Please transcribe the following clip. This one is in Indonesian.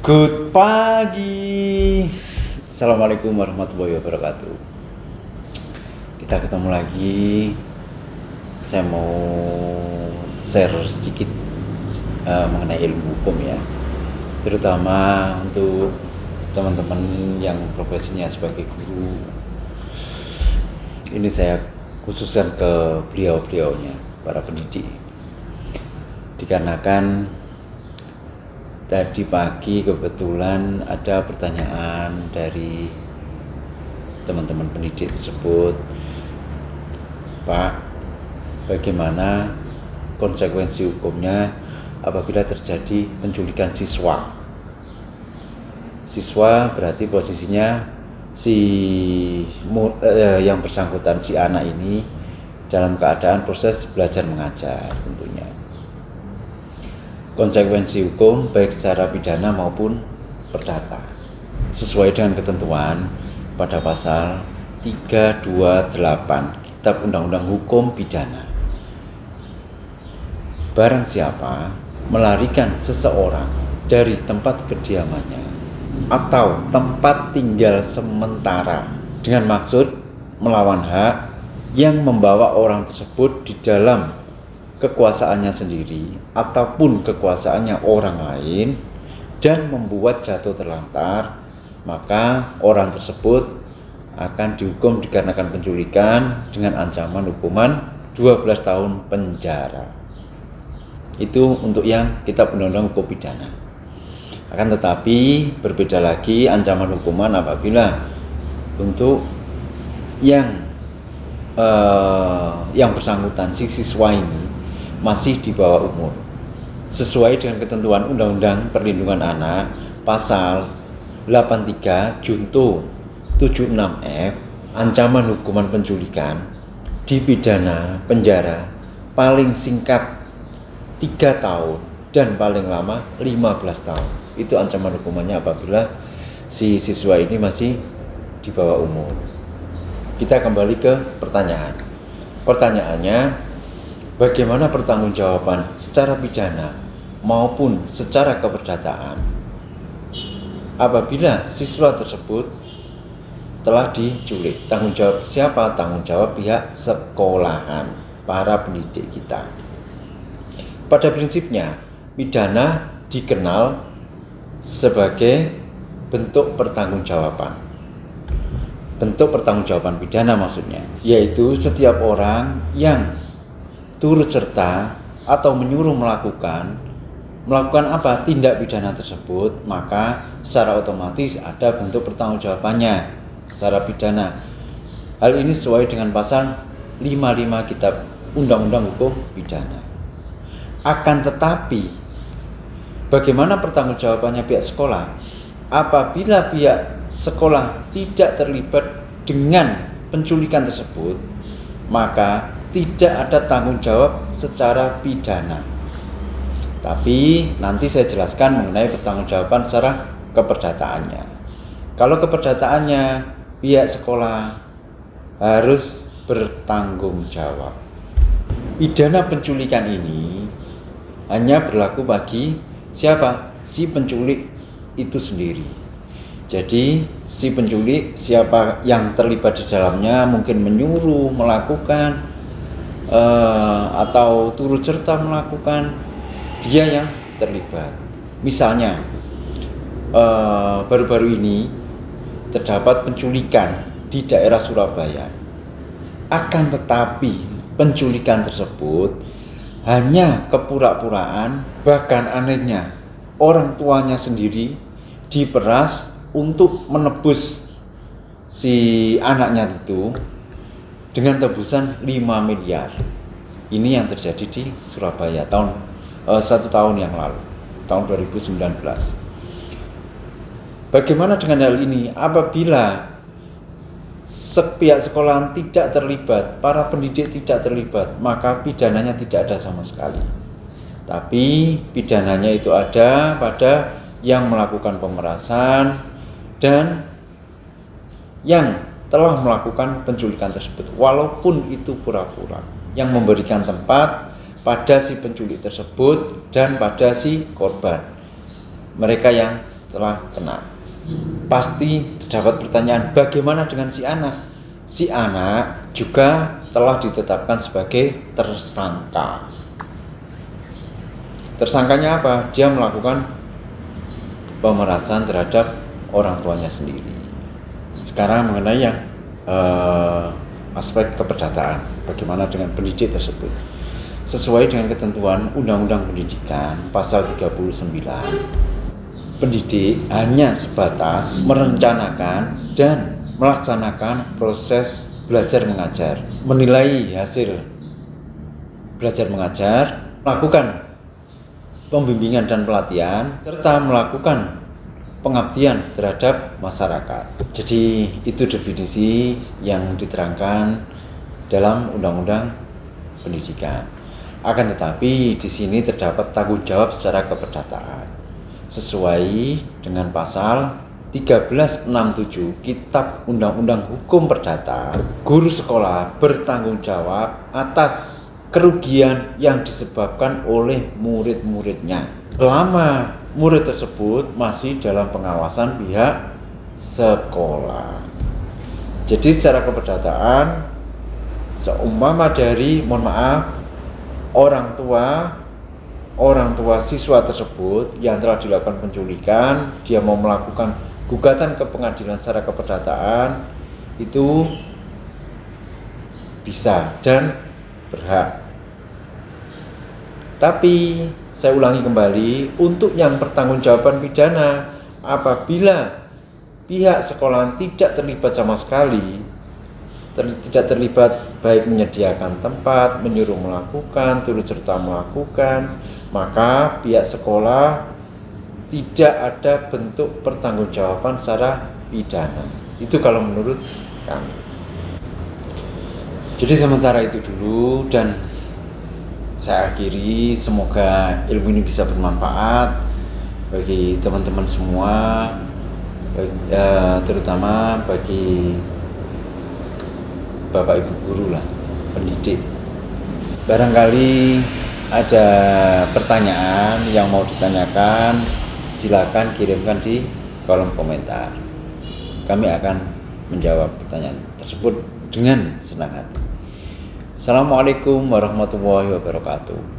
Good pagi. Assalamualaikum warahmatullahi wabarakatuh. Kita ketemu lagi. Saya mau share sedikit mengenai ilmu hukum ya, terutama untuk teman-teman yang profesinya sebagai guru. Ini saya khususkan ke beliau-beliaunya, para pendidik, dikarenakan tadi pagi kebetulan ada pertanyaan dari teman-teman pendidik tersebut, Pak, bagaimana konsekuensi hukumnya apabila terjadi penculikan siswa? Siswa berarti posisinya yang bersangkutan, si anak ini dalam keadaan proses belajar mengajar tentunya. Konsekuensi hukum baik secara pidana maupun perdata sesuai dengan ketentuan pada pasal 328 Kitab Undang-Undang Hukum Pidana. Barang siapa melarikan seseorang dari tempat kediamannya atau tempat tinggal sementara dengan maksud melawan hak yang membawa orang tersebut di dalam kekuasaannya sendiri ataupun kekuasaannya orang lain dan membuat jatuh terlantar, maka orang tersebut akan dihukum dikarenakan penculikan dengan ancaman hukuman 12 tahun penjara. Itu untuk yang Kitab Undang-Undang Hukum Pidana. Akan tetapi berbeda lagi ancaman hukuman apabila untuk yang bersangkutan, si siswa ini masih di bawah umur. Sesuai dengan ketentuan Undang-Undang Perlindungan Anak pasal 83 Junto 76F, ancaman hukuman penculikan dipidana penjara paling singkat 3 tahun dan paling lama 15 tahun. Itu ancaman hukumannya apabila si siswa ini masih di bawah umur. Kita kembali ke pertanyaan. Pertanyaannya, bagaimana pertanggungjawaban secara pidana maupun secara keperdataan apabila siswa tersebut telah diculik? Tanggung jawab siapa? Tanggung jawab pihak sekolahan, para pendidik kita. Pada prinsipnya, pidana dikenal sebagai bentuk pertanggungjawaban. Bentuk pertanggungjawaban pidana maksudnya, yaitu setiap orang yang turut serta atau menyuruh melakukan apa tindak pidana tersebut, maka secara otomatis ada bentuk pertanggungjawabannya secara pidana. Hal ini sesuai dengan pasal 55 Kitab Undang-Undang Hukum Pidana. Akan tetapi, bagaimana pertanggungjawabannya pihak sekolah? Apabila pihak sekolah tidak terlibat dengan penculikan tersebut, maka tidak ada tanggung jawab secara pidana. Tapi nanti saya jelaskan mengenai pertanggungjawaban secara keperdataannya. Kalau keperdataannya, pihak sekolah harus bertanggung jawab. Pidana penculikan ini hanya berlaku bagi siapa? Si penculik itu sendiri. Jadi si penculik, siapa yang terlibat di dalamnya, mungkin menyuruh melakukan atau turut serta melakukan, dia yang terlibat. Misalnya baru-baru ini terdapat penculikan di daerah Surabaya. Akan tetapi penculikan tersebut hanya kepura-puraan, bahkan anehnya orang tuanya sendiri diperas untuk menebus si anaknya itu dengan tebusan 5 miliar. Ini yang terjadi di Surabaya satu tahun yang lalu, tahun 2019. Bagaimana dengan hal ini? Apabila pihak sekolah tidak terlibat, para pendidik tidak terlibat, maka pidananya tidak ada sama sekali. Tapi pidananya itu ada pada yang melakukan pemerasan dan yang telah melakukan penculikan tersebut, walaupun itu pura-pura, yang memberikan tempat pada si penculik tersebut dan pada si korban. Mereka yang telah kena. Pasti terdapat pertanyaan, bagaimana dengan si anak? Si anak juga telah ditetapkan sebagai tersangka. Tersangkanya apa? Dia melakukan pemerasan terhadap orang tuanya sendiri. Sekarang mengenai yang aspek keperdataan, bagaimana dengan pendidik tersebut? Sesuai dengan ketentuan Undang-Undang Pendidikan pasal 39, pendidik hanya sebatas merencanakan dan melaksanakan proses belajar mengajar, menilai hasil belajar mengajar, melakukan pembimbingan dan pelatihan, serta melakukan pengabdian terhadap masyarakat. Jadi itu definisi yang diterangkan dalam Undang-Undang Pendidikan. Akan tetapi di sini terdapat tanggung jawab secara keperdataan sesuai dengan pasal 1367 Kitab Undang-Undang Hukum Perdata. Guru sekolah bertanggung jawab atas kerugian yang disebabkan oleh murid-muridnya selama murid tersebut masih dalam pengawasan pihak sekolah. Jadi secara keperdataan, seumpama dari, orang tua siswa tersebut yang telah dilakukan penculikan, dia mau melakukan gugatan ke pengadilan secara keperdataan, itu bisa dan berhak. Tapi saya ulangi kembali, untuk yang pertanggungjawaban pidana, apabila pihak sekolah tidak terlibat sama sekali, tidak terlibat baik menyediakan tempat, menyuruh melakukan, turut serta melakukan, maka pihak sekolah tidak ada bentuk pertanggungjawaban secara pidana. Itu kalau menurut kami. Jadi sementara itu dulu, dan saya akhiri, semoga ilmu ini bisa bermanfaat bagi teman-teman semua, terutama bagi Bapak Ibu guru lah, pendidik. Barangkali ada pertanyaan yang mau ditanyakan, silakan kirimkan di kolom komentar. Kami akan menjawab pertanyaan tersebut dengan senang hati. Assalamualaikum warahmatullahi wabarakatuh.